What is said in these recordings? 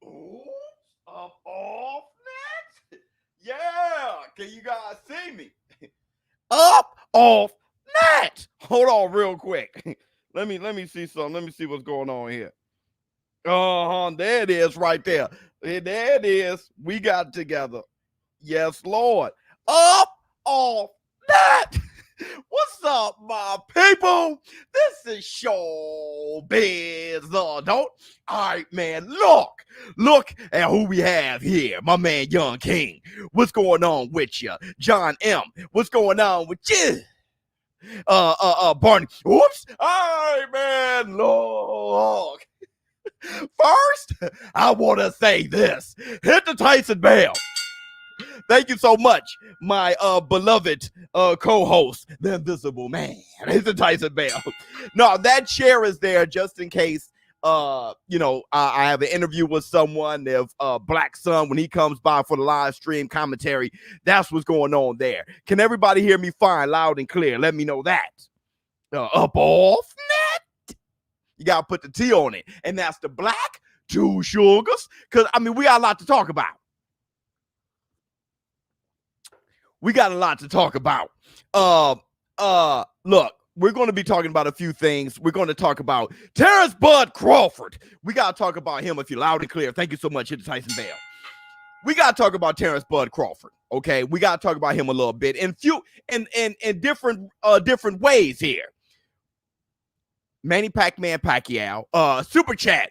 Oops, I'm off net. Yeah, can you guys see me? Up, off, net. Hold on, real quick. Let me see something. Let me see what's going on here. There it is, right there. There it is. We got it together. Yes, Lord. Up, off, net. What's up, my people? This is ShowBizz the Adult. All right, man, look at who we have here. My man, Young King. What's going on with you? John M. What's going on with you? Barney. Oops. All right, man, look. First, I want to say this. Hit the Tyson bell. Thank you so much, my beloved co-host, the Invisible Man. Hit the Tyson bell. No, that chair is there just in case. I have an interview with someone. If Black Sun, when he comes by for the live stream commentary, that's what's going on there. Can everybody hear me fine, loud and clear? Let me know that. Up off net. You gotta put the T on it, and that's the black, 2 sugars. Cause we got a lot to talk about. Look, we're going to be talking about a few things. We're going to talk about Terence Bud Crawford. We got to talk about him if you're loud and clear. Thank you so much, hit the Tyson bell. We got to talk about Terence Bud Crawford. Okay, we got to talk about him a little bit in different ways here. Manny Pac-Man Pacquiao, super chat.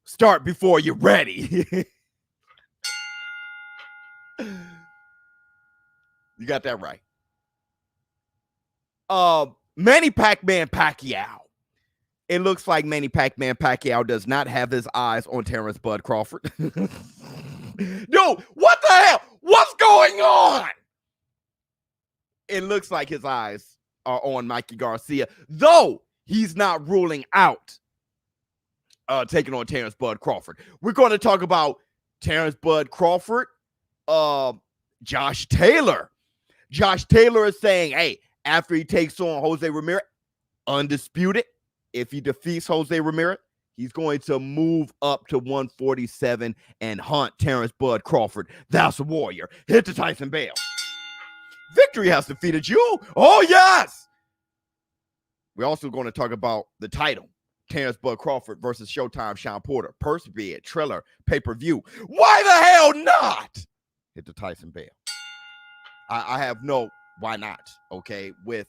Start before you're ready. You got that right. Manny Pac-Man Pacquiao. It looks like Manny Pac-Man Pacquiao does not have his eyes on Terence Bud Crawford. Dude, what the hell? What's going on? It looks like his eyes are on Mikey Garcia, though he's not ruling out taking on Terence Bud Crawford. We're going to talk about Terence Bud Crawford, Josh Taylor. Josh Taylor is saying, hey, after he takes on Jose Ramirez, undisputed, if he defeats Jose Ramirez, he's going to move up to 147 and hunt Terence Bud Crawford. That's a warrior. Hit the Tyson bell. Victory has defeated you. Oh, yes. We're also going to talk about the title. Terence Bud Crawford versus Showtime Shawn Porter. Purse bid, Triller, pay-per-view. Why the hell not? Hit the Tyson bell. I have no why not, okay, with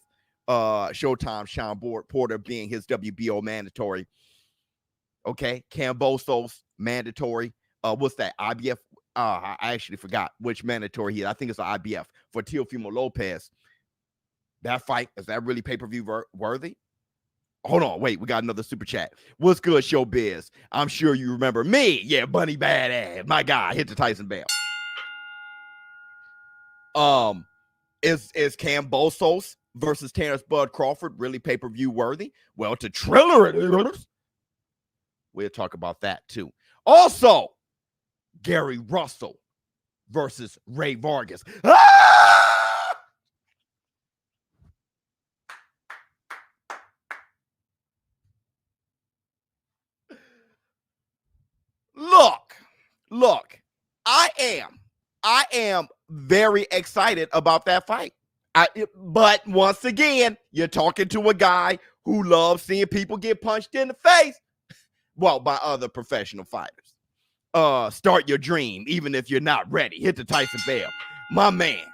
Showtime Shawn Porter being his WBO mandatory. Okay, Cambosos mandatory. What's that? IBF. I actually forgot which mandatory he is. I think it's an IBF for Teofimo Lopez. That fight, is that really pay-per-view worthy? Hold on, wait, we got another super chat. What's good, ShowBizz? I'm sure you remember me. Yeah, Bunny Badass. My guy, hit the Tyson bell. Is Cambosos versus Terence Bud Crawford really pay-per-view worthy? Well, to Triller it is. We'll talk about that too. Also, Gary Russell versus Ray Vargas. Look, I am very excited about that fight. But once again, you're talking to a guy who loves seeing people get punched in the face. Well, by other professional fighters. Start your dream, even if you're not ready. Hit the Tyson bell. My man.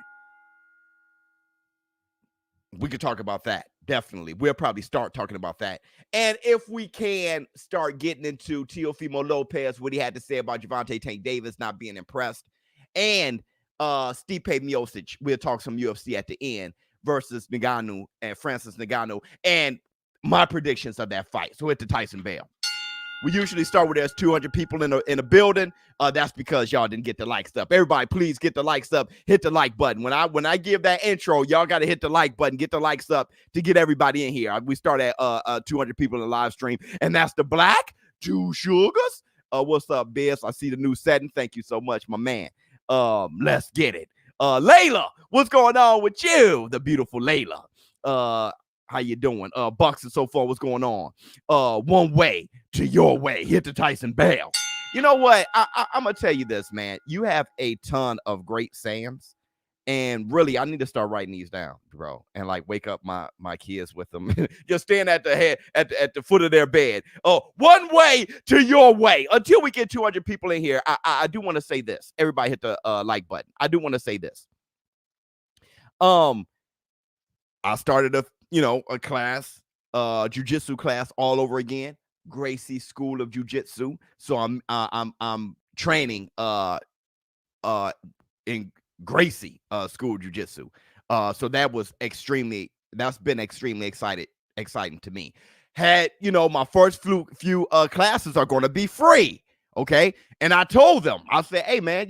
We could talk about that. Definitely. We'll probably start talking about that. And if we can start getting into Teofimo Lopez, what he had to say about Gervonta Tank Davis not being impressed. And Stipe Miocic, we'll talk some UFC at the end, versus Ngannou and Francis Ngannou, and my predictions of that fight. So hit the Tyson bell. We usually start with there's 200 people in a building. That's because y'all didn't get the likes up. Everybody, please get the likes up. Hit the like button. When I give that intro, y'all got to hit the like button. Get the likes up to get everybody in here. We start at 200 people in the live stream, and that's the black 2 sugars. What's up, Biz? I see the new setting. Thank you so much, my man. Let's get it. Layla, what's going on with you? The beautiful Layla. How you doing? Bucks and so far, what's going on? One way to your way. Hit the Tyson bell. You know what? I'm gonna tell you this, man. You have a ton of great sayings, and really, I need to start writing these down, bro, and like wake up my kids with them. Just stand at the head at the foot of their bed. Oh, one way to your way. Until we get 200 people in here, I do want to say this. Everybody hit the like button. I do want to say this. I started a class, jiu-jitsu class all over again. Gracie School of Jiu-Jitsu. So I'm training in Gracie School of Jiu-Jitsu. So that's been extremely exciting to me. Had my first few classes are going to be free, okay? And I told them, I said, hey man,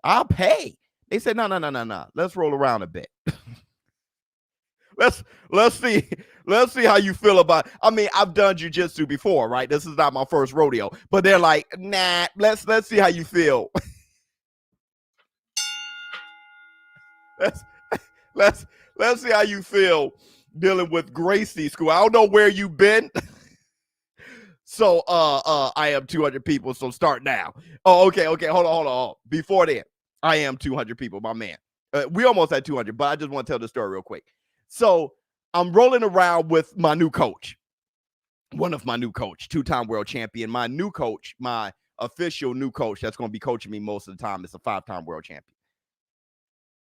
I'll pay. They said, no. Let's roll around a bit. Let's see how you feel about. I mean, I've done jiu-jitsu before, right? This is not my first rodeo, but they're like, nah. Let's see how you feel. let's see how you feel dealing with Gracie School. I don't know where you've been. So I am 200 people. So start now. Oh, okay. Hold on. Before then, I am 200 people, my man. We almost had 200, but I just want to tell the story real quick. So I'm rolling around with my new coach, one of my new coach, 2-time world champion. My new coach, my official new coach that's going to be coaching me most of the time is a 5-time world champion.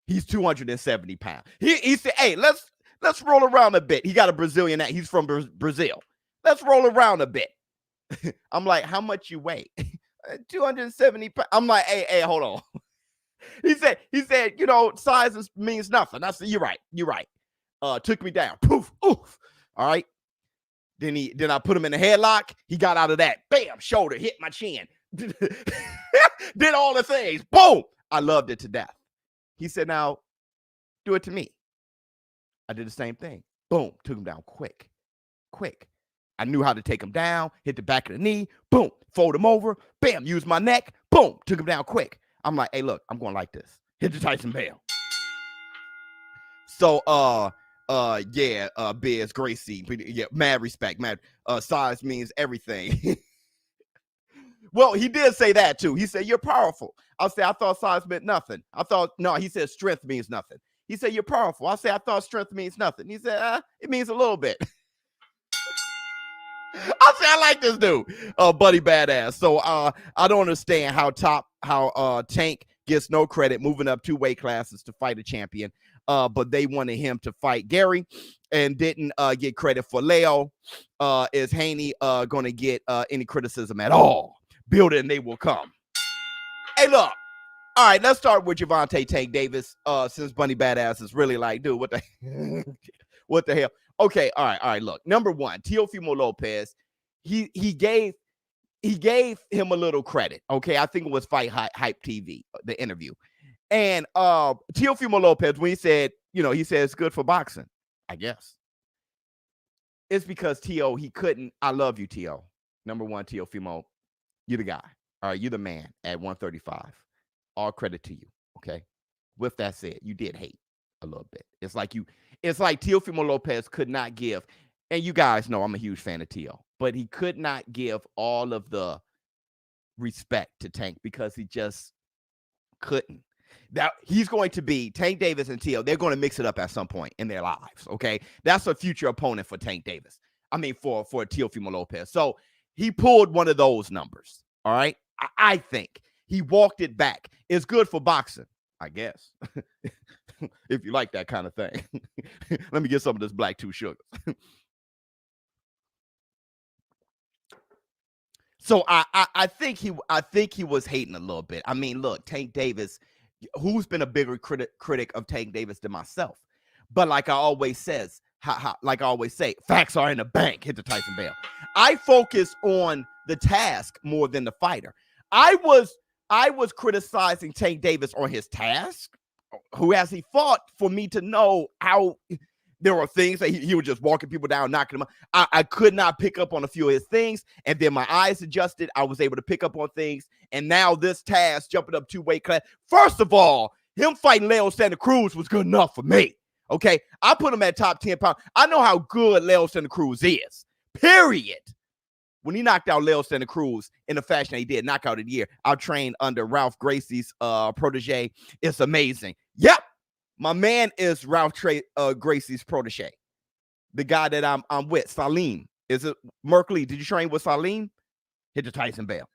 He's 270 pounds. He said, hey, let's roll around a bit. He got a Brazilian accent. He's from Brazil. Let's roll around a bit. I'm like, how much you weigh? 270 pounds. I'm like, hey, hold on. He said, size means nothing. I said, you're right. Took me down. Poof, oof. All right. Then I put him in a headlock. He got out of that. Bam, shoulder, hit my chin. Did all the things. Boom. I loved it to death. He said, now do it to me. I did the same thing. Boom. Took him down quick. I knew how to take him down, hit the back of the knee. Boom. Fold him over. Bam. Use my neck. Boom. Took him down quick. I'm like, hey, look, I'm going like this. Hit the Tyson Bell. So, Biz, Gracie, yeah, mad respect, size means everything. Well, he did say that too. He said, you're powerful. I said, I thought size meant nothing. He said, strength means nothing. He said, you're powerful. I said, I thought strength means nothing. He said, it means a little bit. I said, I like this dude, Buddy Badass. So I don't understand how Tank gets no credit moving up 2 weight classes to fight a champion. But they wanted him to fight Gary and didn't get credit for Leo. Is Haney going to get any criticism at all? Build it and they will come. Hey, look. All right, let's start with Gervonta Tank Davis. Since Bunny Badass is really like, dude, what the hell? Okay, all right. Look, number one, Teofimo Lopez. He gave him a little credit. Okay, I think it was Fight Hype TV, the interview. And Teofimo Lopez, when he said, he said it's good for boxing, I guess. It's because Teo, he couldn't. I love you, Teo. Number one, Teofimo, you're the guy. All right, you're the man at 135. All credit to you, okay? With that said, you did hate a little bit. It's like Teofimo Lopez could not give, and you guys know I'm a huge fan of Teo, but he could not give all of the respect to Tank because he just couldn't. That he's going to be Tank Davis and Teo. They're going to mix it up at some point in their lives. Okay, that's a future opponent for Tank Davis. I mean, for Teofimo Lopez. So he pulled one of those numbers. All right, I think he walked it back. It's good for boxing, I guess, if you like that kind of thing. Let me get some of this black 2 sugar. So I think he was hating a little bit. I mean, look, Tank Davis. Who's been a bigger critic of Tank Davis than myself? But like I always say, facts are in the bank. Hit the Tyson Bell. I focus on the task more than the fighter. I was criticizing Tank Davis on his task. Who has he fought for me to know how there were things that he was just walking people down, knocking them out. I could not pick up on a few of his things, and then my eyes adjusted. I was able to pick up on things, and now this task, jumping up 2 weight class. First of all, him fighting Leo Santa Cruz was good enough for me, okay? I put him at top 10 pounds. I know how good Leo Santa Cruz is, period. when he knocked out Leo Santa Cruz in the fashion he did, knockout of the year, I trained under Ralph Gracie's protege. It's amazing. Yep, my man is Ralph Gracie's protege. The guy that I'm with, Salim. Is it Merkley? Did you train with Salim? Hit the Tyson bell.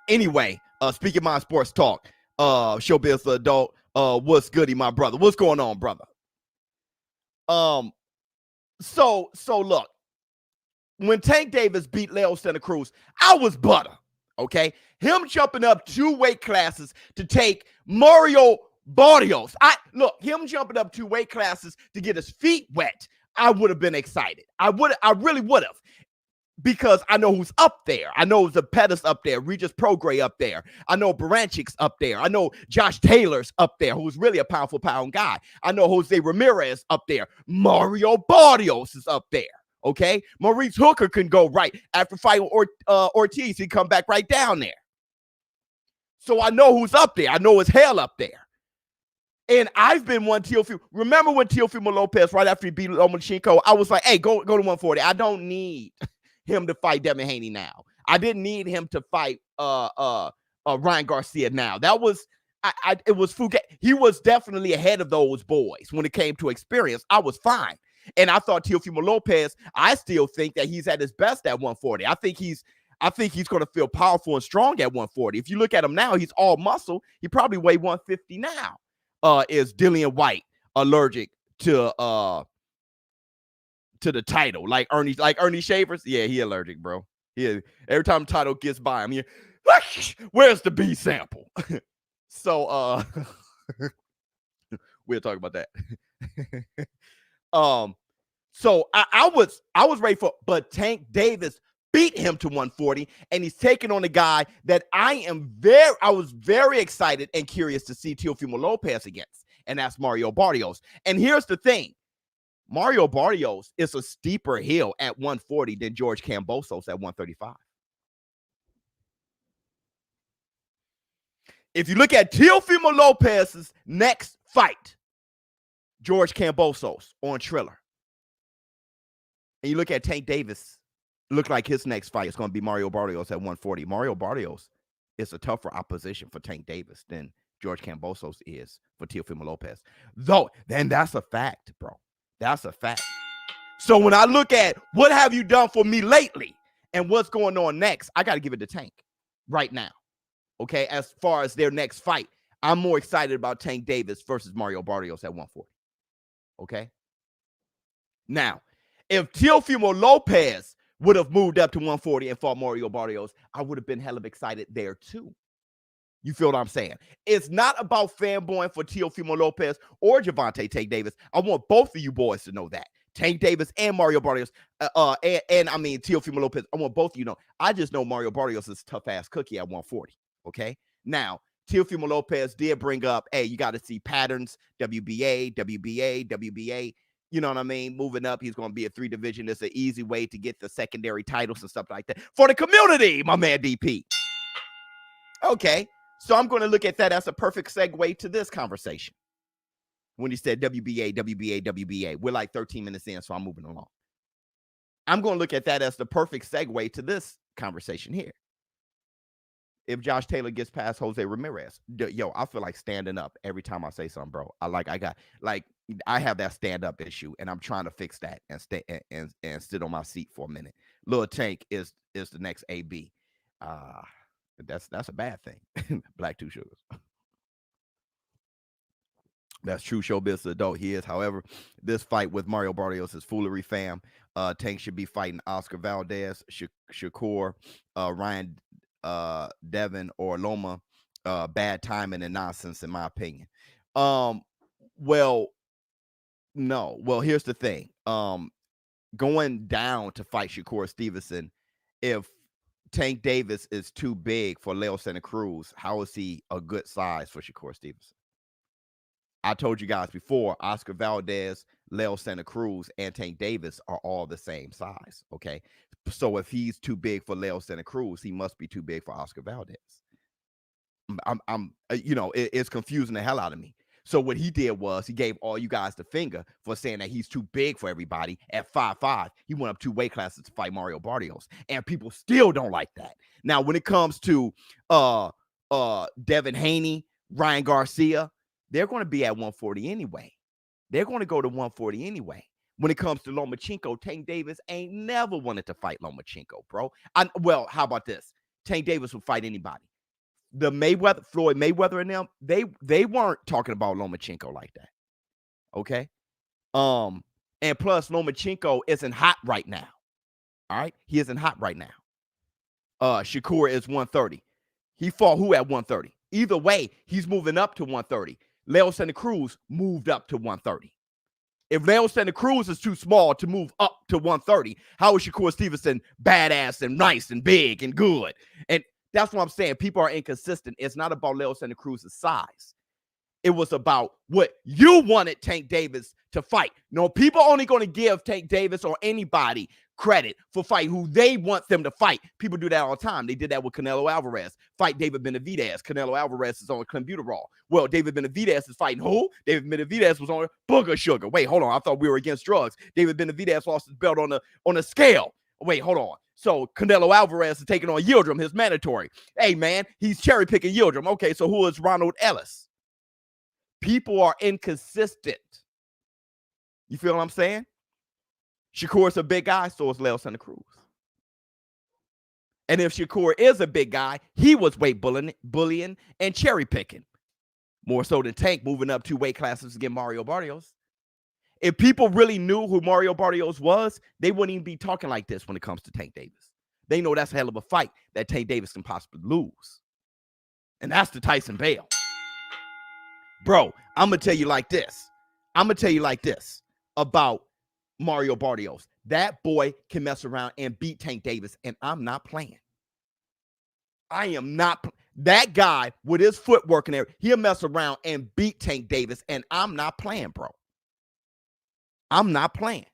Anyway, speaking my sports talk, ShowBizz the adult. What's goody, my brother? What's going on, brother? So look, when Tank Davis beat Leo Santa Cruz, I was butter. Okay, him jumping up 2 weight classes to take Mario Barrios. Him jumping up 2 weight classes to get his feet wet. I would have been excited. I really would have. Because I know who's up there. I know the Pettis up there, Regis Prograis up there. I know Baranchik's up there. I know Josh Taylor's up there, who's really a pound for pound guy. I know Jose Ramirez up there. Mario Barrios is up there. Okay, Maurice Hooker can go right after fighting Ortiz. He come back right down there. So I know who's up there. I know it's hell up there. And I've been one Teofimo. Remember when Teofimo Lopez, right after he beat Lomachenko, I was like, hey, go to 140. I don't need him to fight Devin Haney now. I didn't need him to fight Ryan Garcia now. That was it was Fouquet. He was definitely ahead of those boys when it came to experience. I was fine. And I thought Teofimo Lopez, I still think that he's at his best at 140. I think he's going to feel powerful and strong at 140. If you look at him now, he's all muscle. He probably weigh 150 now. Is Dillian White allergic to the title, like Ernie Shavers? Yeah, he allergic, bro. Yeah, every time the title gets by him, where's the B sample? So we'll talk about that. So I was ready for, but Tank Davis beat him to 140, and he's taking on a guy that I was very excited and curious to see Teofimo Lopez against, and that's Mario Barrios. And here's the thing. Mario Barrios is a steeper hill at 140 than George Kambosos at 135. If you look at Teofimo Lopez's next fight, George Kambosos on Triller, and you look at Tank Davis, look like his next fight is going to be Mario Barrios at 140. Mario Barrios is a tougher opposition for Tank Davis than George Kambosos is for Teofimo Lopez. Though, then that's a fact, bro. That's a fact. So when I look at what have you done for me lately and what's going on next, I got to give it to Tank right now. Okay, as far as their next fight, I'm more excited about Tank Davis versus Mario Barrios at 140. Okay. Now, if Teofimo Lopez would have moved up to 140 and fought Mario Barrios, I would have been hella excited there too. You feel what I'm saying? It's not about fanboying for Teofimo Lopez or Gervonta Tank Davis. I want both of you boys to know that. Tank Davis and Mario Barrios, and I mean Teofimo Lopez. I want both of you to know. I just know Mario Barrios is a tough-ass cookie at 140, okay? Now, Teofimo Lopez did bring up, hey, you got to see patterns, WBA. You know what I mean? Moving up, he's going to be a 3-division. It's an easy way to get the secondary titles and stuff like that for the community, my man DP. Okay. So I'm going to look at that as a perfect segue to this conversation. When he said WBA, we're like 13 minutes in, so I'm moving along. I'm going to look at that as the perfect segue to this conversation here. If Josh Taylor gets past Jose Ramirez, I feel like standing up every time I say something, bro. I have that stand-up issue, and I'm trying to fix that and stay and sit on my seat for a minute. Lil Tank is the next AB. That's a bad thing. Black Two Sugars. That's true. ShowBizz the adult he is. However, this fight with Mario Barrios is foolery, fam. Tank should be fighting Oscar Valdez, Shakur, Ryan Devin, or Loma. Bad timing and nonsense, in my opinion. Well, no. Well, here's the thing. Going down to fight Shakur Stevenson, if Tank Davis is too big for Leo Santa Cruz, how is he a good size for Shakur Stevenson? I told you guys before, Oscar Valdez, Leo Santa Cruz, and Tank Davis are all the same size, okay? So if he's too big for Leo Santa Cruz, he must be too big for Oscar Valdez. It's confusing the hell out of me. So what he did was he gave all you guys the finger for saying that he's too big for everybody. At 5'5", he went up 2 weight classes to fight Mario Barrios, and people still don't like that. Now, when it comes to Devin Haney, Ryan Garcia, they're going to be at 140 anyway. They're going to go to 140 anyway. When it comes to Lomachenko, Tank Davis ain't never wanted to fight Lomachenko, bro. Well, how about this? Tank Davis will fight anybody. The Floyd Mayweather and them, they weren't talking about Lomachenko like that. Okay. And plus Lomachenko isn't hot right now. All right. He isn't hot right now. Shakur is 130. He fought who at 130? Either way, he's moving up to 130. Leo Santa Cruz moved up to 130. If Leo Santa Cruz is too small to move up to 130, how is Shakur Stevenson badass and nice and big and good? And that's what I'm saying. People are inconsistent. It's not about Leo Santa Cruz's size. It was about what you wanted Tank Davis to fight. No, people only going to give Tank Davis or anybody credit for fight who they want them to fight. People do that all the time. They did that with Canelo Alvarez. Fight David Benavidez. Canelo Alvarez is on clenbuterol. Well, David Benavidez is fighting who? David Benavidez was on booger sugar. Wait, hold on. I thought we were against drugs. David Benavidez lost his belt on a scale. Wait, hold on. So Canelo Alvarez is taking on Yildirim, his mandatory. Hey, man, he's cherry picking Yildirim. Okay, so who is Ronald Ellis? People are inconsistent. You feel what I'm saying? Shakur is a big guy, so is Leo Santa Cruz. And if Shakur is a big guy, he was weight bullying and cherry picking. More so than Tank moving up 2 weight classes to get Mario Barrios. If people really knew who Mario Barrios was, they wouldn't even be talking like this when it comes to Tank Davis. They know that's a hell of a fight that Tank Davis can possibly lose. And that's the Tyson Bale. Bro, I'm going to tell you like this. About Mario Barrios. That boy can mess around and beat Tank Davis, and I'm not playing. I am not. That guy with his footwork and everything, he'll mess around and beat Tank Davis, and I'm not playing, bro. I'm not playing.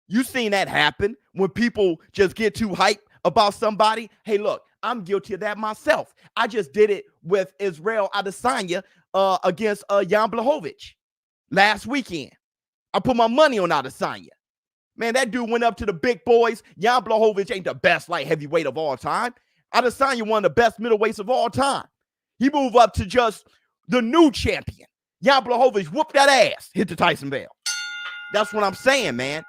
You seen that happen when people just get too hyped about somebody? Hey, look, I'm guilty of that myself. I just did it with Israel Adesanya against Jan Blachowicz last weekend. I put my money on Adesanya. Man, that dude went up to the big boys. Jan Blachowicz ain't the best light heavyweight of all time. Adesanya one of the best middleweights of all time. He moved up to just the new champion. Jan Blachowicz whooped that ass, hit the Tyson Bale. That's what I'm saying, man.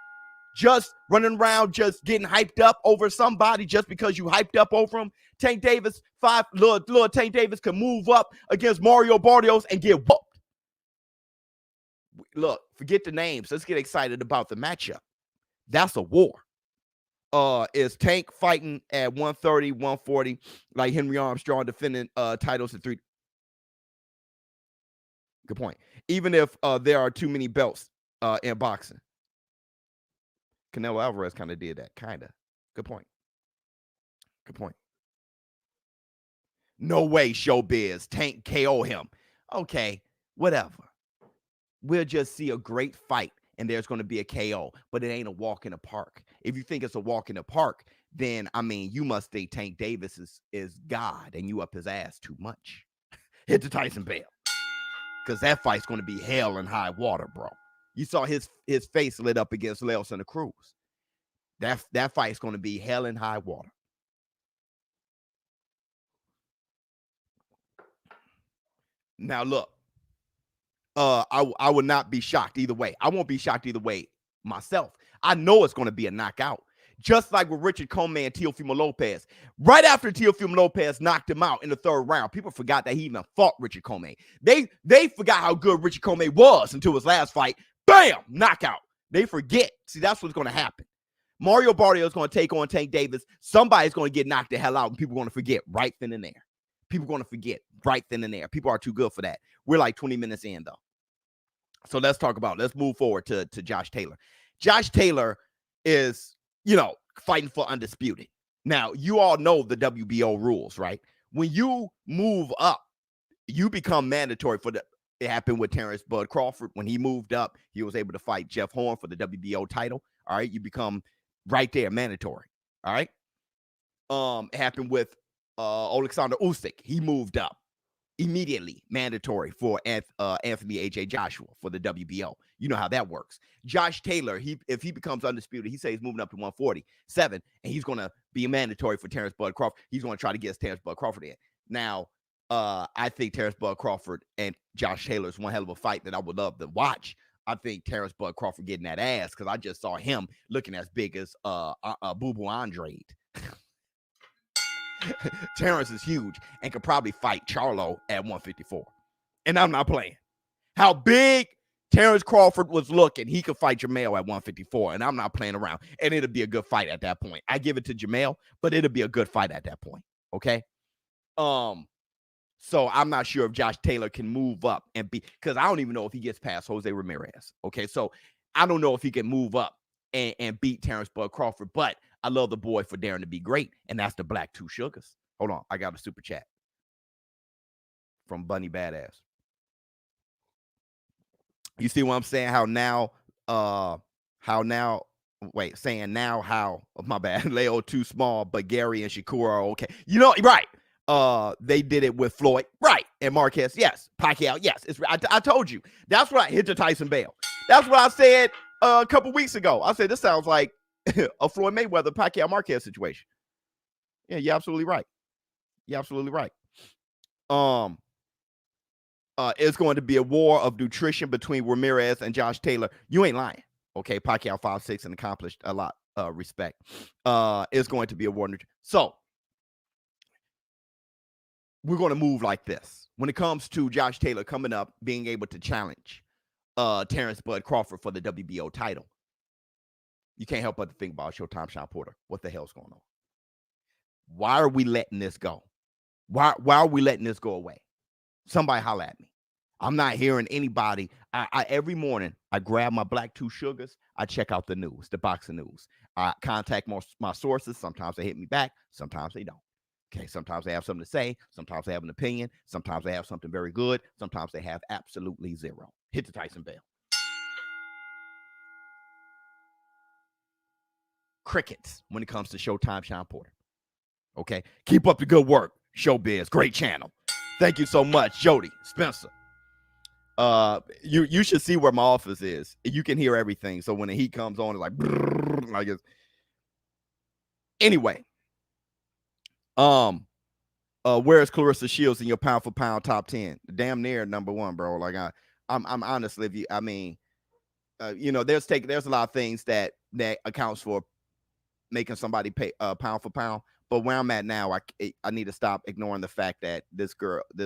Just running around, just getting hyped up over somebody just because you hyped up over him. Tank Davis, little Tank Davis can move up against Mario Barrios and get whooped. Look, forget the names. Let's get excited about the matchup. That's a war. Is Tank fighting at 130, 140, like Henry Armstrong defending titles at 3? Good point. Even if there are too many belts in boxing. Canelo Alvarez kind of did that. Kind of. Good point. No way, ShowBizz. Tank KO him. Okay, whatever. We'll just see a great fight, and there's going to be a KO, but it ain't a walk in the park. If you think it's a walk in the park, then, I mean, you must think Tank Davis is God, and you up his ass too much. Hit the Tyson Bale. Because that fight's going to be hell and high water, bro. You saw his face lit up against Leo Santa Cruz. That fight's going to be hell and high water. Now, look. I would not be shocked either way. I won't be shocked either way myself. I know it's going to be a knockout. Just like with Richard Coleman and Teofimo Lopez. Right after Teofimo Lopez knocked him out in the 3rd round, people forgot that he even fought Richard Coleman. They forgot how good Richard Coleman was until his last fight. Bam! Knockout. They forget. See, that's what's going to happen. Mario Barrios is going to take on Tank Davis. Somebody's going to get knocked the hell out, and people are going to forget right then and there. People are going to forget right then and there. People are too good for that. We're like 20 minutes in, though. So let's move forward to Josh Taylor. Josh Taylor is, fighting for undisputed. Now, you all know the WBO rules, right? When you move up, you become mandatory it happened with Terence Bud Crawford. When he moved up, he was able to fight Jeff Horn for the WBO title. All right. You become right there mandatory. All right. It happened with Alexander Usyk. He moved up. immediately mandatory for Anthony AJ Joshua for the WBO. You know how that works. Josh Taylor, if he becomes undisputed, he says he's moving up to 147, and he's going to be mandatory for Terence Bud Crawford. He's going to try to get Terence Bud Crawford in. Now, I think Terence Bud Crawford and Josh Taylor is one hell of a fight that I would love to watch. I think Terence Bud Crawford getting that ass because I just saw him looking as big as Boo Boo Andrade. Terence is huge and could probably fight Charlo at 154. And I'm not playing. How big Terence Crawford was looking, he could fight Jamel at 154, and I'm not playing around. And it'll be a good fight at that point. I give it to Jamel, but it'll be a good fight at that point. Okay. So I'm not sure if Josh Taylor can move up and be, because I don't even know if he gets past Jose Ramirez. Okay. So I don't know if he can move up and beat Terence Bud Crawford, but I love the boy for daring to be great. And that's the Black Two Sugars. Hold on. I got a super chat from Bunny Badass. You see what I'm saying? How now, my bad. Leo too small, but Gary and Shakur are okay. You know, right. They did it with Floyd, right? And Marquez, yes. Pacquiao, yes. I told you. That's what I hit to Tyson Bale. That's what I said a couple weeks ago. I said this sounds like a Floyd Mayweather Pacquiao Marquez situation. Yeah, you're absolutely right. You're absolutely right. It's going to be a war of nutrition between Ramirez and Josh Taylor. You ain't lying. Okay, Pacquiao 5'6" and accomplished a lot. Respect. It's going to be a war. So we're going to move like this. When it comes to Josh Taylor coming up, being able to challenge Terence Bud Crawford for the WBO title, you can't help but to think about Showtime Shawn Porter. What the hell's going on? Why are we letting this go? Why are we letting this go away? Somebody holler at me. I'm not hearing anybody. I every morning, I grab my Black Two Sugars. I check out the news, the boxing news. I contact my sources. Sometimes they hit me back. Sometimes they don't. Okay, sometimes they have something to say. Sometimes they have an opinion. Sometimes they have something very good. Sometimes they have absolutely zero. Hit the Tyson Bale. Crickets when it comes to Showtime Shawn Porter. Okay, keep up the good work. ShowBizz, great channel. Thank you so much, Jody, Spencer. You should see where my office is. You can hear everything. So when the heat comes on, it's like, brrr, like it's... Anyway, where's Clarissa Shields in your pound for pound top 10? Damn near number one, bro. Like I'm honestly, if you, I mean, you know, there's a lot of things that accounts for making somebody pay pound for pound. But where I'm at now, I need to stop ignoring the fact that this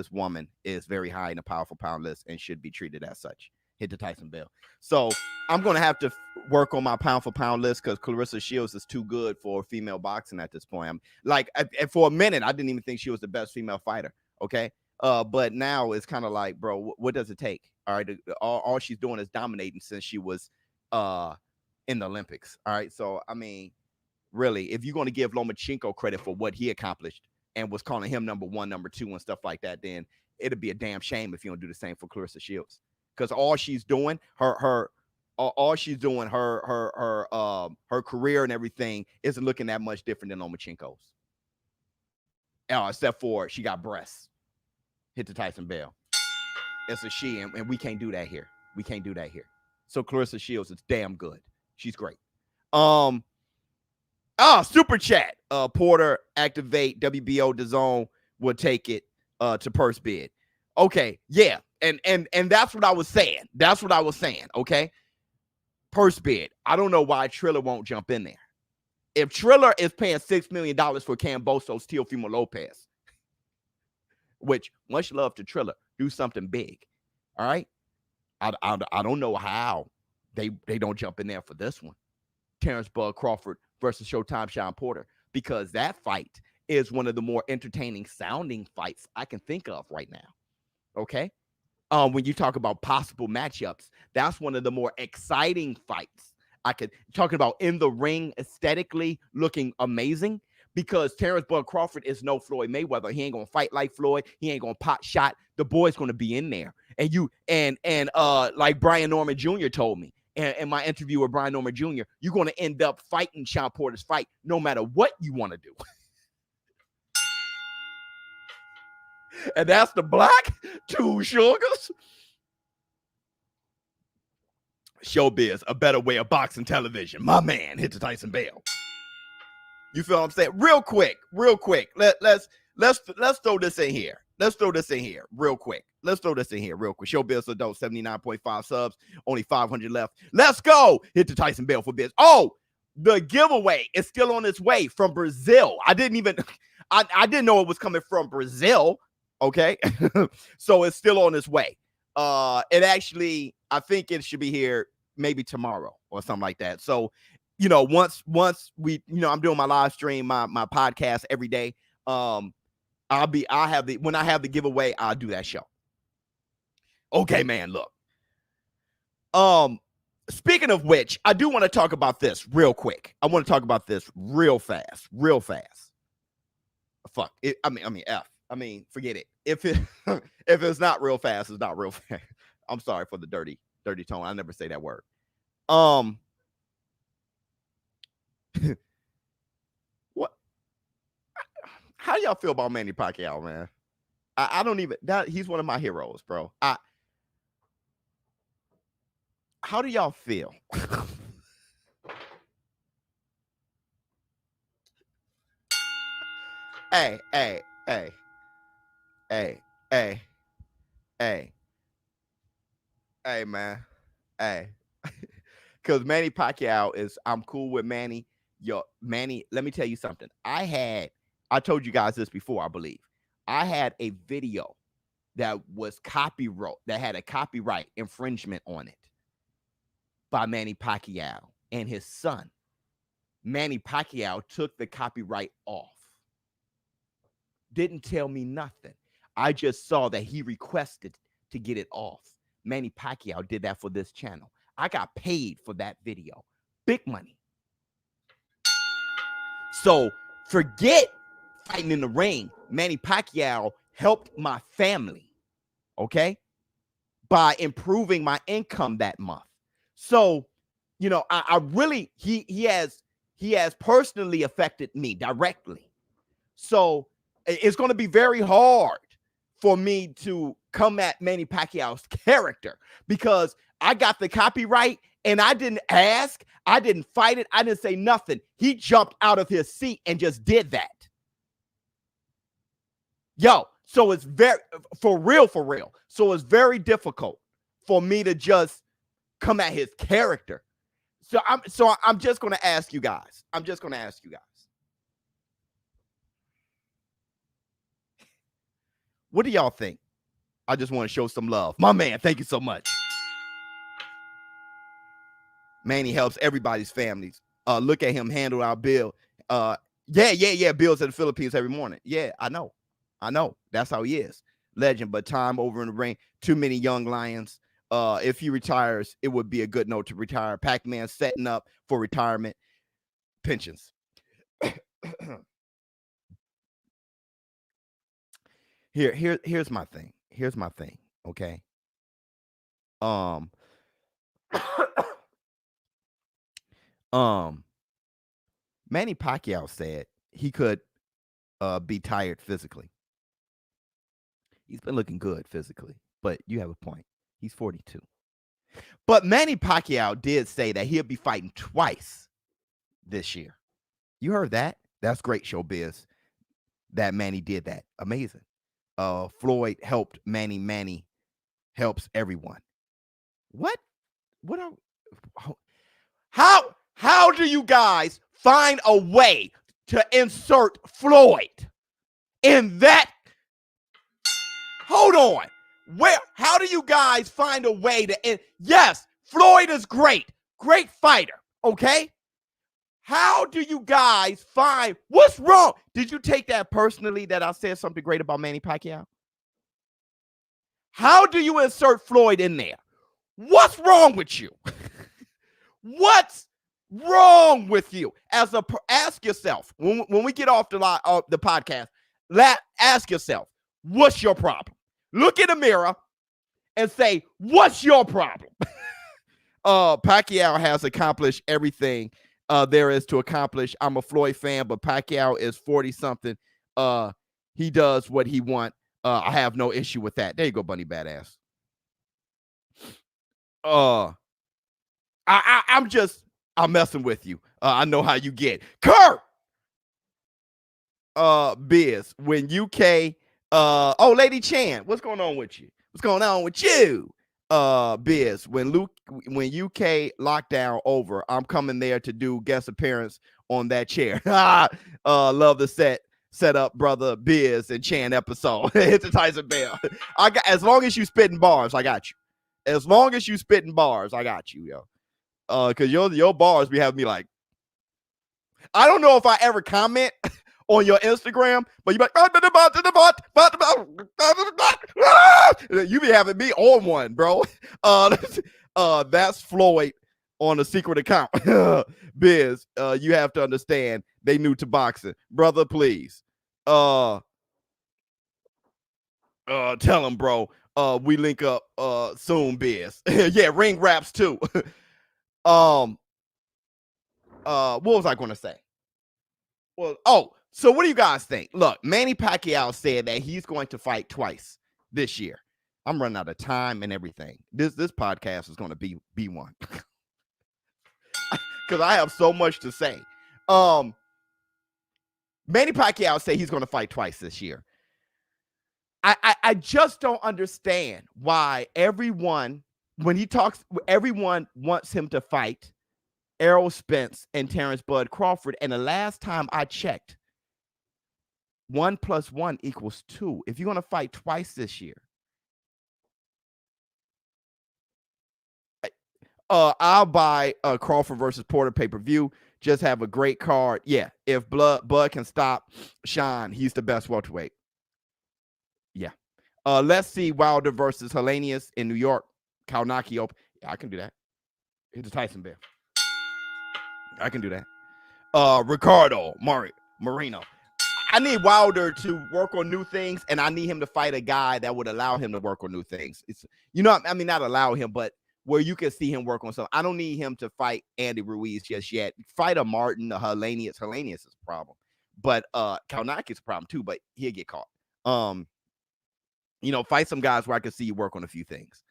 woman is very high in the pound for pound list and should be treated as such. Hit the Tyson Bale. So I'm going to have to work on my pound for pound list because Clarissa Shields is too good for female boxing at this point. I'm like, for a minute, I didn't even think she was the best female fighter. Okay. But now it's kind of like, bro, what does it take? All right. All she's doing is dominating since she was in the Olympics. All right. So, I mean, really, if you're going to give Lomachenko credit for what he accomplished and was calling him number one, number two, and stuff like that, then it'd be a damn shame if you don't do the same for Clarissa Shields. Because all she's doing, her career and everything isn't looking that much different than Lomachenko's. Except for she got breasts. Hit the Tyson Bale. It's a she, and we can't do that here. We can't do that here. So Clarissa Shields is damn good. She's great. Super chat. Porter activate WBO DAZN will take it to purse bid. Okay, yeah. And that's what I was saying. That's what I was saying. Okay. Purse bid. I don't know why Triller won't jump in there. If Triller is paying $6 million for Camboso's Teofimo Lopez, which much love to Triller, do something big. All right. I don't know how they don't jump in there for this one. Terence Bud Crawford versus Showtime Shawn Porter, because that fight is one of the more entertaining sounding fights I can think of right now. Okay. When you talk about possible matchups, that's one of the more exciting fights I could talking about in the ring, aesthetically looking amazing, because Terence Bud Crawford is no Floyd Mayweather. He ain't gonna fight like Floyd. He ain't gonna pot shot. The boy's gonna be in there. And like Brian Norman Jr. told me in my interview with Brian Norman Jr., you're gonna end up fighting Shawn Porter's fight no matter what you want to do. And that's the black, 2 sugars. ShowBizz, a better way of boxing television. My man, hit the Tyson bell. You feel what I'm saying? Real quick. Let's throw this in here. Real quick. ShowBizz adult 79.5 subs, only 500 left. Let's go. Hit the Tyson bell for biz. Oh, the giveaway is still on its way from Brazil. I didn't know it was coming from Brazil. Okay. So it's still on its way. It actually, I think it should be here maybe tomorrow or something like that. So, once we, I'm doing my live stream, my podcast every day. When I have the giveaway, I'll do that show. Okay, man, look. Speaking of which, I do want to talk about this real quick. I want to talk about this real fast. Fuck it. Forget it. If it's not real fast, it's not real fast. I'm sorry for the dirty tone. I never say that word. What? How y'all feel about Manny Pacquiao, man? I don't even. He's one of my heroes, bro. How do y'all feel? Hey, man. Hey. Because Manny Pacquiao is, I'm cool with Manny. Yo, Manny, let me tell you something. I told you guys this before, I believe. I had a video that was that had a copyright infringement on it by Manny Pacquiao and his son. Manny Pacquiao took the copyright off. Didn't tell me nothing. I just saw that he requested to get it off. Manny Pacquiao did that for this channel. I got paid for that video. Big money. So forget fighting in the ring. Manny Pacquiao helped my family, okay, by improving my income that month. So, I really, he has personally affected me directly. So it's going to be very hard for me to come at Manny Pacquiao's character because I got the copyright and I didn't ask. I didn't fight it. I didn't say nothing. He jumped out of his seat and just did that. Yo, so it's very, for real. So it's very difficult for me to just come at his character. So I'm just going to ask you guys. What do y'all think? I just want to show some love. My man, thank you so much. Manny helps everybody's families. Look at him handle our bill. Yeah. Bills in the Philippines every morning. Yeah, I know. That's how he is. Legend, but time over in the ring. Too many young lions. If he retires, it would be a good note to retire. Pac-Man setting up for retirement. Pensions. Here's my thing. Okay. Manny Pacquiao said he could be tired physically. He's been looking good physically, but you have a point. He's 42. But Manny Pacquiao did say that he'll be fighting twice this year. You heard that? That's great, ShowBizz, that Manny did that. Amazing. Floyd helped Manny. Manny helps everyone. What? How do you guys find a way to insert Floyd in that? Hold on. How do you guys find a way to yes, Floyd is great fighter, okay? How do you guys find what's wrong? Did you take that personally that I said something great about Manny Pacquiao? How do you insert Floyd in there? What's wrong with you? What's wrong with you? Ask yourself when we get off the podcast. Ask yourself, what's your problem? Look in the mirror and say, what's your problem? Pacquiao has accomplished everything there is to accomplish. I'm a Floyd fan, but Pacquiao is 40-something. He does what he wants. I have no issue with that. There you go, Bunny Badass. I'm messing with you. I know how you get. Kurt! Biz, when UK, Lady Chan, what's going on with you? What's going on with you? Biz, when UK lockdown over, I'm coming there to do guest appearance on that chair. Love the set up, brother Biz and Chan episode. Hit the Tyson Bell. As long as you spitting bars, I got you. As long as you spitting bars, I got you, yo. Because your bars be having me like, I don't know if I ever comment on your Instagram, but you be like, you be having me on one, bro. That's Floyd on a secret account. Biz, you have to understand they new to boxing, brother. Please, tell him, bro. We link up soon, Biz. Yeah, ring raps too. What was I going to say? Well, so what do you guys think? Look, Manny Pacquiao said that he's going to fight twice this year. I'm running out of time and everything. This podcast is going to be one because I have so much to say. Manny Pacquiao said he's going to fight twice this year. I just don't understand why everyone, when he talks, everyone wants him to fight Errol Spence and Terence Bud Crawford. And the last time I checked, 1 + 1 = 2. If you're going to fight twice this year, I'll buy Crawford versus Porter pay-per-view. Just have a great card. Yeah, if Bud can stop Shawn, he's the best welterweight. Yeah. Let's see Wilder versus Helenius in New York. Kaunaki open. Yeah, I can do that. Hit the Tyson Bell. I can do that. Ricardo Marino. I need Wilder to work on new things, and I need him to fight a guy that would allow him to work on new things. It's, not allow him, but where you can see him work on something. I don't need him to fight Andy Ruiz just yet. Fight a Martin, a Helenius. Helenius is a problem, but Kaunaki is a problem too. But he'll get caught. Fight some guys where I can see you work on a few things.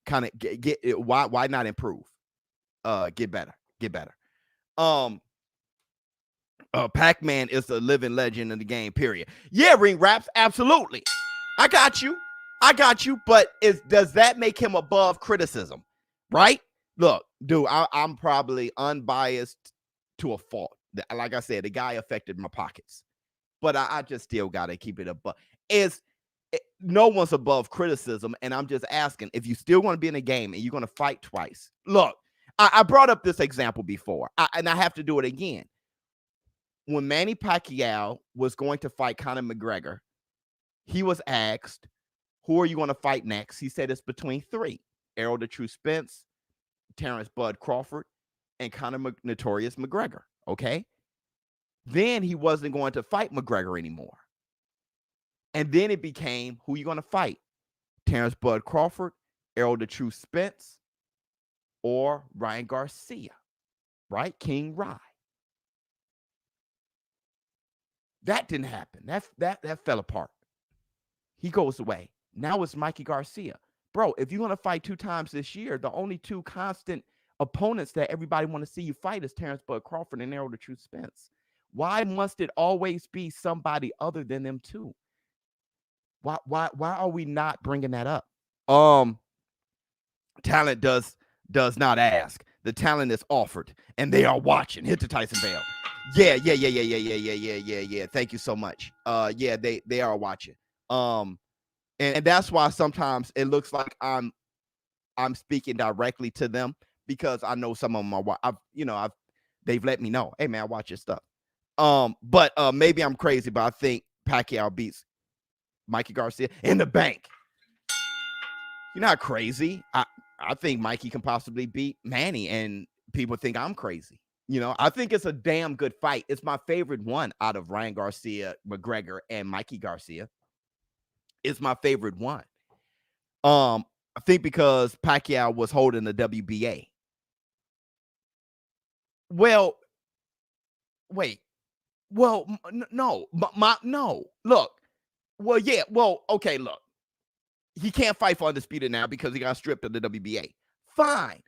Kind of get why not improve? Get better. Pac-Man is a living legend in the game, period. Yeah, ring raps, absolutely. I got you. But does that make him above criticism? Right? Look, dude, I'm probably unbiased to a fault. Like I said, the guy affected my pockets. But I just still gotta keep it above. No one's above criticism, and I'm just asking, if you still want to be in a game and you're going to fight twice. Look, I brought up this example before, and I have to do it again. When Manny Pacquiao was going to fight Conor McGregor, he was asked, who are you going to fight next? He said it's between 3. Errol the True Spence, Terence Bud Crawford, and Conor Notorious McGregor, okay? Then he wasn't going to fight McGregor anymore. And then it became, who you going to fight? Terence Bud Crawford, Errol the True Spence, or Ryan Garcia, right? King Rye. That didn't happen. That fell apart. He goes away. Now it's Mikey Garcia. Bro, if you're going to fight 2 times this year, the only 2 constant opponents that everybody want to see you fight is Terence Bud Crawford and Errol the True Spence. Why must it always be somebody other than them 2? Why are we not bringing that up? Talent does not ask. The talent is offered, and they are watching. Hit the Tyson Bell. Yeah. Thank you so much. Yeah, they are watching. And that's why sometimes it looks like I'm speaking directly to them, because I know some of them are. They've let me know, hey man, I watch your stuff. But maybe I'm crazy, but I think Pacquiao beats Mikey Garcia in the bank. You're not crazy. I think Mikey can possibly beat Manny, and people think I'm crazy. I think it's a damn good fight. It's my favorite one out of Ryan Garcia, McGregor, and Mikey Garcia. It's my favorite one. I think because Pacquiao was holding the WBA. Well, wait. Well, no. No. Look. Well, yeah. Well, okay, look. He can't fight for Undisputed now because he got stripped of the WBA. Fine.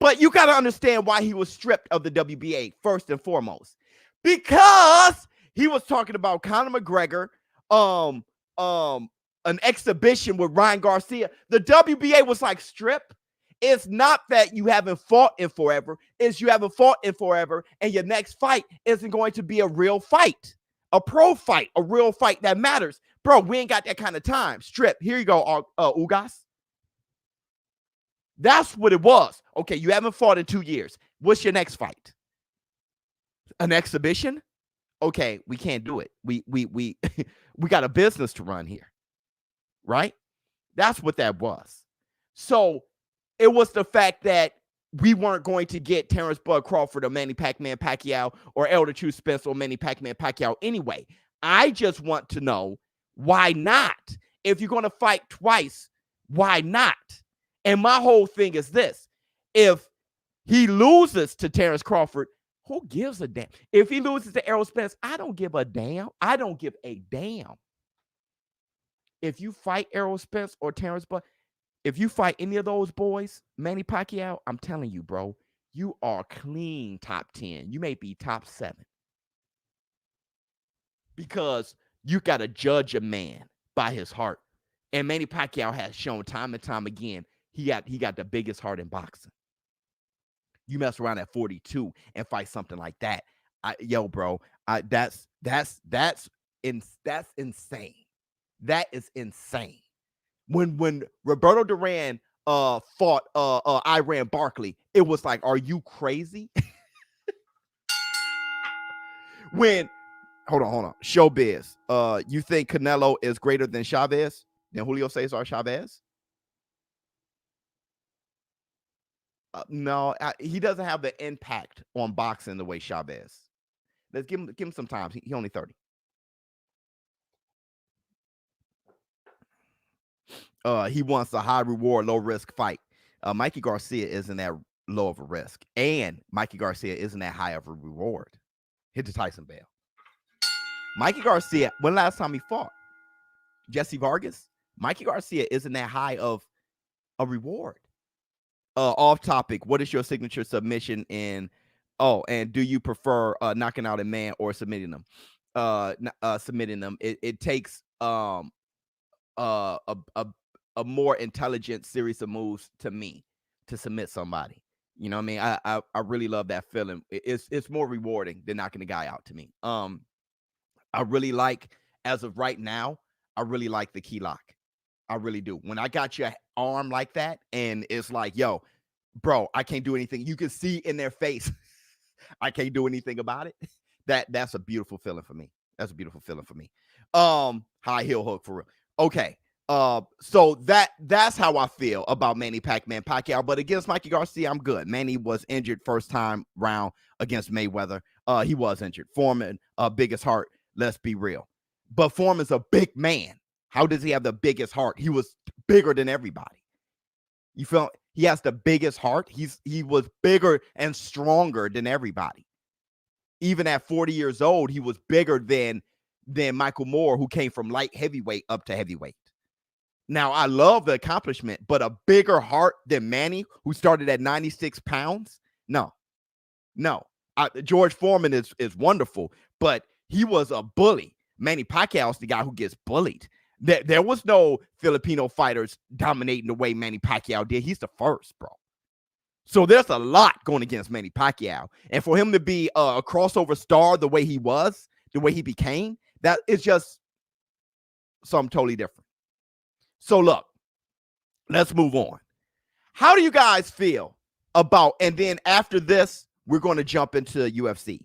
But you got to understand why he was stripped of the WBA first and foremost. Because he was talking about Conor McGregor, an exhibition with Ryan Garcia. The WBA was like, strip. It's not that you haven't fought in forever. It's you haven't fought in forever, and your next fight isn't going to be a real fight, a pro fight, a real fight that matters. Bro, we ain't got that kind of time. Strip. Here you go, Ugas. That's what it was. Okay, you haven't fought in 2 years. What's your next fight? An exhibition? Okay, we can't do it. We we got a business to run here. Right? That's what that was. So it was the fact that we weren't going to get Terence Bud Crawford or Manny Pac-Man Pacquiao or Elder True Spence or Manny Pac-Man Pacquiao anyway. I just want to know, why not? If you're going to fight twice, why not? And my whole thing is this. If he loses to Terence Crawford, who gives a damn? If he loses to Errol Spence, I don't give a damn. I don't give a damn. If you fight Errol Spence or Terence Bud, if you fight any of those boys, Manny Pacquiao, I'm telling you, bro, you are clean top 10. You may be top 7. Because you got to judge a man by his heart. And Manny Pacquiao has shown time and time again, he got the biggest heart in boxing. You mess around at 42 and fight something like that. Bro, that's insane. That is insane. When Roberto Duran fought Iran Barkley, it was like, are you crazy? Hold on. ShowBizz. You think Canelo is greater than Chavez? Than Julio Cesar Chavez? No, he doesn't have the impact on boxing the way Chavez. Let's give him some time. He only 30. He wants a high reward, low risk fight. Mikey Garcia isn't that low of a risk, and Mikey Garcia isn't that high of a reward. Hit the Tyson bell. Mikey Garcia, when last time he fought? Jesse Vargas? Mikey Garcia isn't that high of a reward. Off topic, what is your signature submission in? Oh, and do you prefer knocking out a man or submitting them? Submitting them. It takes a more intelligent series of moves to me to submit somebody. You know what I mean? I really love that feeling. It's more rewarding than knocking the guy out to me. I really like, as of right now, I really like the key lock. I really do. When I got your arm like that, and it's like, yo, bro, I can't do anything. You can see in their face, I can't do anything about it. That's a beautiful feeling for me. That's a beautiful feeling for me. High heel hook for real. Okay. So that's how I feel about Manny Pac-Man Pacquiao. But against Mikey Garcia, I'm good. Manny was injured first time round against Mayweather. He was injured. Foreman, biggest heart. Let's be real. But Foreman's a big man. How does he have the biggest heart? He was bigger than everybody. You feel he has the biggest heart. He was bigger and stronger than everybody. Even at 40 years old, he was bigger than Michael Moore, who came from light heavyweight up to heavyweight. Now, I love the accomplishment, but a bigger heart than Manny, who started at 96 pounds? No. George Foreman is wonderful, but he was a bully. Manny Pacquiao's the guy who gets bullied. There was no Filipino fighters dominating the way Manny Pacquiao did. He's the first, bro. So there's a lot going against Manny Pacquiao. And for him to be a crossover star the way he was, the way he became, that is just something totally different. So look, let's move on. How do you guys feel about, and then after this, we're going to jump into UFC.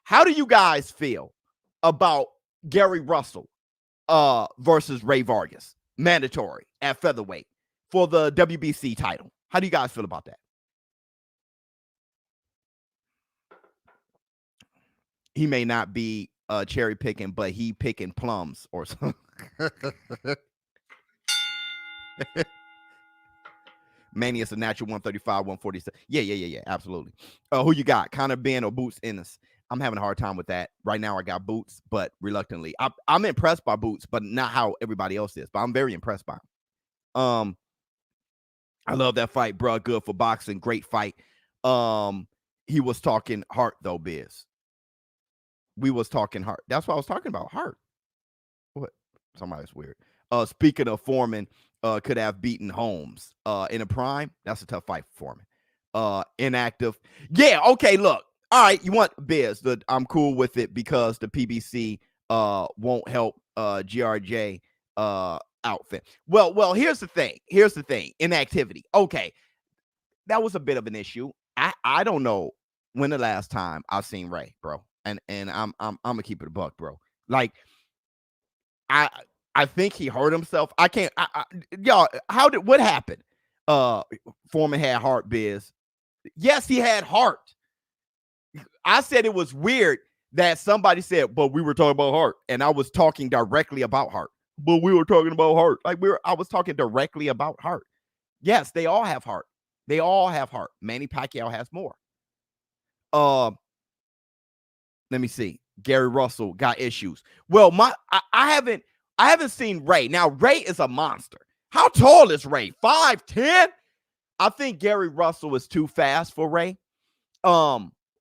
How do you guys feel about Gary Russell versus Ray Vargas, mandatory at featherweight for the WBC title? How do you guys feel about that? He may not be cherry picking, but he picking plums or something. Manny is a natural 135, 147. Yeah, absolutely. Who you got? Conor Ben or Boots Ennis? I'm having a hard time with that. Right now I got Boots, but reluctantly. I'm impressed by Boots, but not how everybody else is. But I'm very impressed by him. I love that fight, bro. Good for boxing. Great fight. He was talking heart, though, Biz. We was talking heart. That's what I was talking about. Heart. What? Somebody's weird. Speaking of Foreman, could have beaten Holmes. In a prime, that's a tough fight for Foreman. Inactive. Yeah, okay, look. All right, you want Biz. I'm cool with it because the PBC won't help GRJ outfit. Well, here's the thing. Inactivity. Okay. That was a bit of an issue. I don't know when the last time I've seen Ray, bro. And I'm gonna keep it a buck, bro. Like I think he hurt himself. I can't y'all, what happened? Foreman had heart, Biz. Yes, he had heart. I said it was weird that somebody said, but we were talking about heart, and I was talking directly about heart. But we were talking about heart. I was talking directly about heart. Yes, they all have heart. They all have heart. Manny Pacquiao has more. Let me see. Gary Russell got issues. Well, I haven't seen Ray. Now, Ray is a monster. How tall is Ray? 5'10"? I think Gary Russell is too fast for Ray.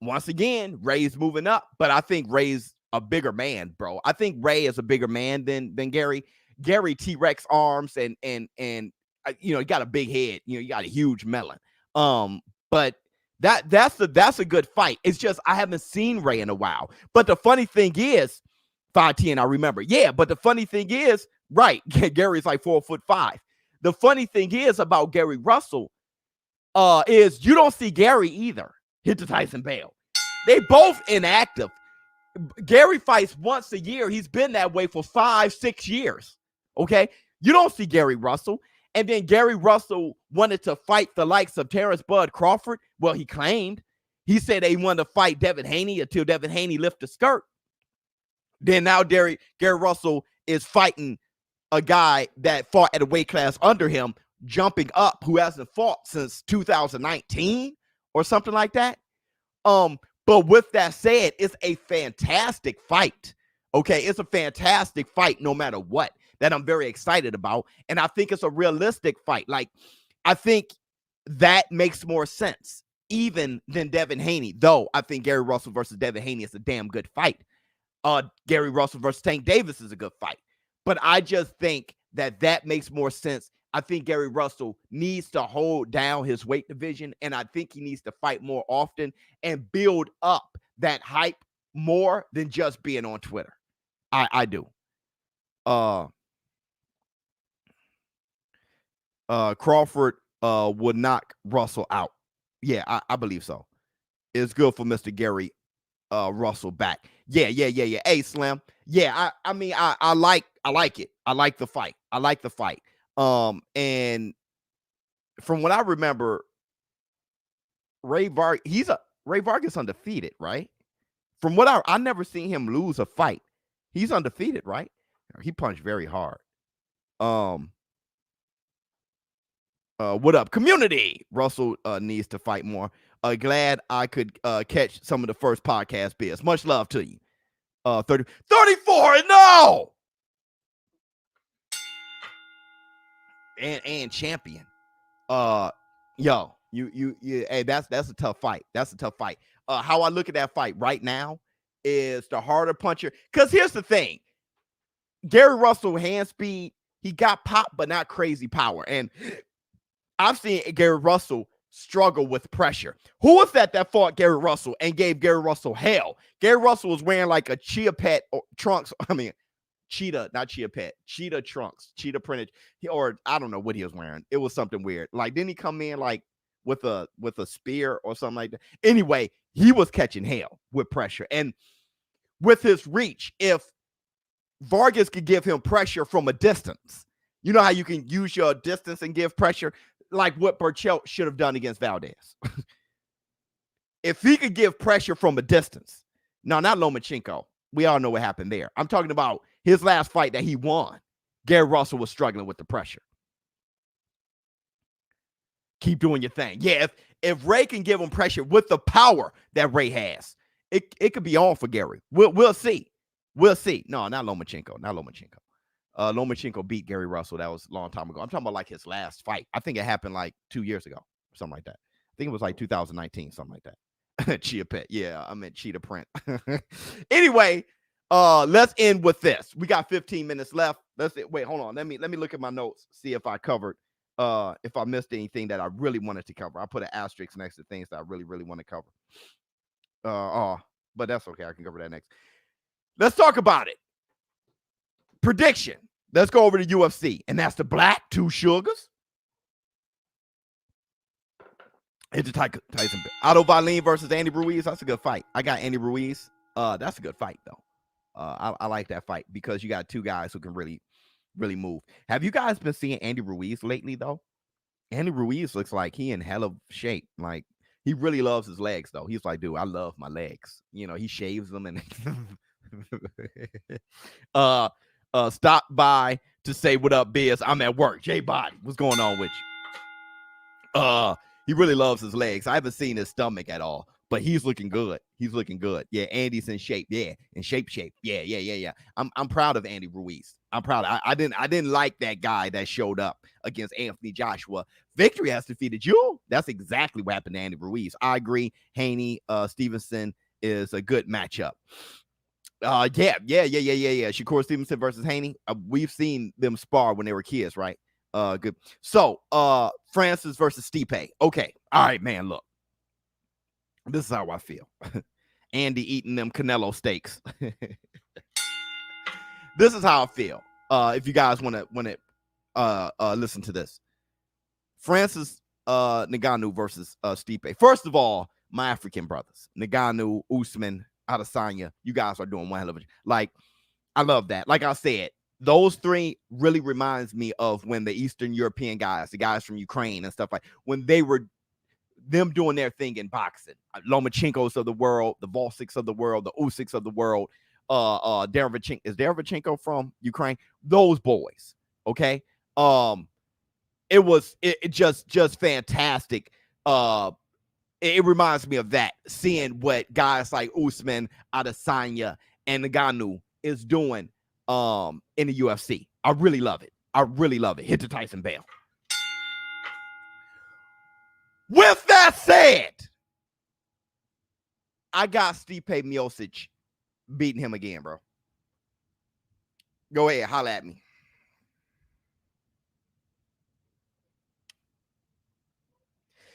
Once again, Ray's moving up, but I think Ray's a bigger man, bro. I think Ray is a bigger man than Gary. Gary T-Rex arms and he got a big head. You got a huge melon. But that's a good fight. It's just I haven't seen Ray in a while. But the funny thing is, 5'10", I remember. Yeah, but the funny thing is, right, Gary's like 4'5". The funny thing is about Gary Russell is you don't see Gary either hit the Tyson Bale. They both inactive. Gary fights once a year. He's been that way for 5-6 years. Okay? You don't see Gary Russell. And then Gary Russell wanted to fight the likes of Terence Bud Crawford. Well, he claimed. He said they wanted to fight Devin Haney until Devin Haney lifted the skirt. Then now Gary Russell is fighting a guy that fought at a weight class under him, jumping up, who hasn't fought since 2019 or something like that. But with that said, it's a fantastic fight. Okay, it's a fantastic fight no matter what, that I'm very excited about. And I think it's a realistic fight. Like, I think that makes more sense even than Devin Haney, though I think Gary Russell versus Devin Haney is a damn good fight. Gary Russell versus Tank Davis is a good fight. But I just think that makes more sense. I think Gary Russell needs to hold down his weight division, and I think he needs to fight more often and build up that hype more than just being on Twitter. I do. Crawford would knock Russell out. Yeah, I believe so. It's good for Mr. Gary Russell back. Yeah. Hey, Slim. Yeah, I mean, I like it. I like the fight. And from what I remember, Ray Vargas undefeated, right? From what I never seen him lose a fight. He's undefeated, right? He punched very hard. What up, community? Russell needs to fight more. Glad I could catch some of the first podcast Biz. Much love to you. 34 and no. And champion. Yo, you hey, that's a tough fight. How I look at that fight right now is the harder puncher. Because here's the thing. Gary Russell hand speed, he got pop, but not crazy power. And I've seen Gary Russell struggle with pressure. Who was that fought Gary Russell and gave Gary Russell hell? Gary Russell was wearing like a Chia Pet trunks. I mean, cheetah trunks, cheetah printed, or I don't know what he was wearing. It was something weird. Like, didn't he come in like with a spear or something like that? Anyway, he was catching hell with pressure. And with his reach, if Vargas could give him pressure from a distance, you know how you can use your distance and give pressure, like what Burchell should have done against Valdez. If he could give pressure from a distance. No, not Lomachenko. We all know what happened there. I'm talking about his last fight that he won. Gary Russell was struggling with the pressure. Keep doing your thing. Yeah, if Ray can give him pressure with the power that Ray has, it could be on for Gary. We'll see. We'll see. No, not Lomachenko. Not Lomachenko. Lomachenko beat Gary Russell. That was a long time ago. I'm talking about like his last fight. I think it happened like 2 years ago, something like that. I think it was like 2019, something like that. Chia Pet. Yeah, I meant Cheetah Print. Anyway, let's end with this. We got 15 minutes left. Wait, hold on. Let me look at my notes, see if I covered if I missed anything that I really wanted to cover. I put an asterisk next to things that I really, really want to cover. But that's okay. I can cover that next. Let's talk about it. Prediction. Let's go over to UFC, and that's the Black Two Sugars. It's a Tyson. Otto Valeen versus Andy Ruiz. That's a good fight. I got Andy Ruiz. That's a good fight though. I like that fight because you got two guys who can really, really move. Have you guys been seeing Andy Ruiz lately though? Andy Ruiz looks like he in hell of shape. Like he really loves his legs though. He's like, dude, I love my legs. You know, he shaves them and stop by to say what up, Biz. I'm at work. J Body, what's going on with you? He really loves his legs. I haven't seen his stomach at all, but he's looking good. He's looking good. Yeah, Andy's in shape. Yeah, in shape. Yeah. I'm proud of Andy Ruiz. I'm proud. I didn't like that guy that showed up against Anthony Joshua. Victory has defeated you. That's exactly what happened to Andy Ruiz. I agree. Haney, Stevenson is a good matchup. Yeah. Shakur Stevenson versus Haney. We've seen them spar when they were kids, right? Good. So, Francis versus Stipe. Okay. All right, man. Look, this is how I feel. Andy eating them Canelo steaks. This is how I feel. If you guys want to listen to this, Francis Ngannou versus Stipe. First of all, my African brothers, Ngannou, Usman, Adesanya, you guys are doing one hell of a like. I love that. Like I said, those three really reminds me of when the Eastern European guys, the guys from Ukraine and stuff like when they were them doing their thing in boxing. Lomachenkos of the world, the Volsiks of the world, the Usyks of the world. Derevchenko, is Derevchenko from Ukraine? Those boys. Okay. It was just fantastic. It reminds me of that, seeing what guys like Usman, Adesanya, and Ngannou is doing in the UFC. I really love it. Hit the Tyson bell. With that said, I got Stipe Miocic beating him again, bro. Go ahead, holla at me.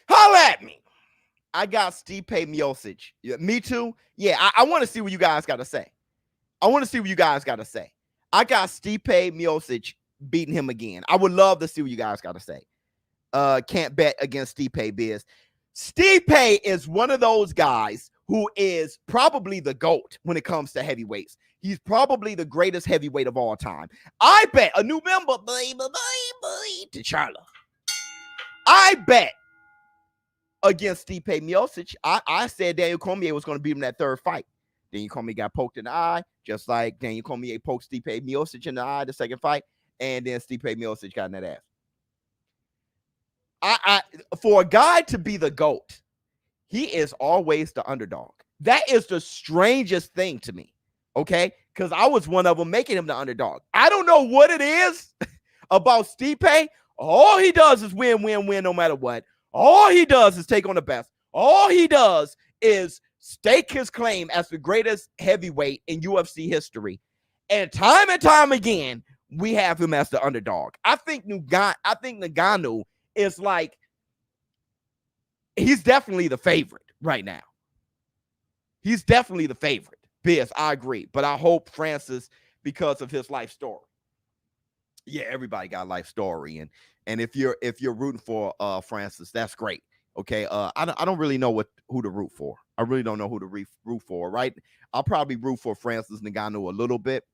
Holla at me. I got Stipe Miocic. Yeah, me too. Yeah, I want to see what you guys got to say. I got Stipe Miocic beating him again. I would love to see what you guys got to say. Can't bet against Stipe, Biz. Stipe is one of those guys who is probably the GOAT when it comes to heavyweights. He's probably the greatest heavyweight of all time. I bet a new member, to Charla. I bet against Stipe Miocic. I said Daniel Cormier was going to beat him that third fight. Daniel Cormier got poked in the eye, just like Daniel Cormier poked Stipe Miocic in the eye the second fight, and then Stipe Miocic got in that ass. For a guy to be the GOAT, he is always the underdog. That is the strangest thing to me, okay? Because I was one of them making him the underdog. I don't know what it is about Stipe. All he does is win no matter what. All he does is take on the best. All he does is stake his claim as the greatest heavyweight in UFC history. And time again, we have him as the underdog. I think Ngannou is like, he's definitely the favorite right now. He's definitely the favorite. Biz, I agree. But I hope Francis, because of his life story. Yeah, everybody got a life story. And if you're rooting for Francis, that's great. Okay. I don't really know who to root for. I really don't know who to root for, right? I'll probably root for Francis Ngannou a little bit,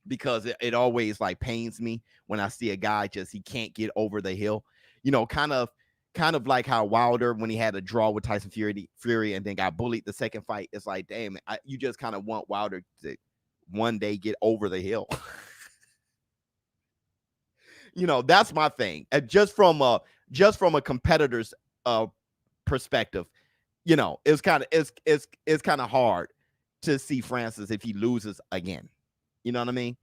because it always like pains me when I see a guy he can't get over the hill. You know, kind of like how Wilder, when he had a draw with Tyson Fury and then got bullied the second fight, it's like, damn, you just kind of want Wilder to one day get over the hill. You know, that's my thing. And just from a competitor's perspective, you know, it's kind of hard to see Francis if he loses again. You know what I mean?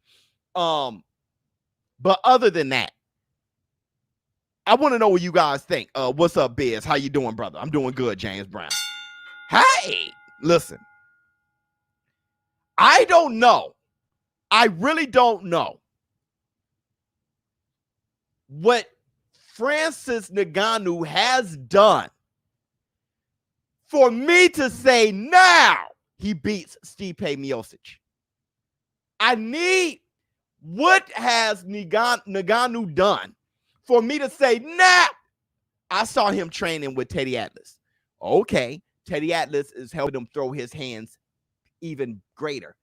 But other than that, I want to know what you guys think. What's up, Biz? How you doing, brother? I'm doing good, James Brown. Hey, listen. I don't know. I really don't know what Francis Ngannou has done for me to say now he beats Stipe Miocic. I need, what has Ngannou done for me to say now? I saw him training with Teddy Atlas. Okay, Teddy Atlas is helping him throw his hands even greater.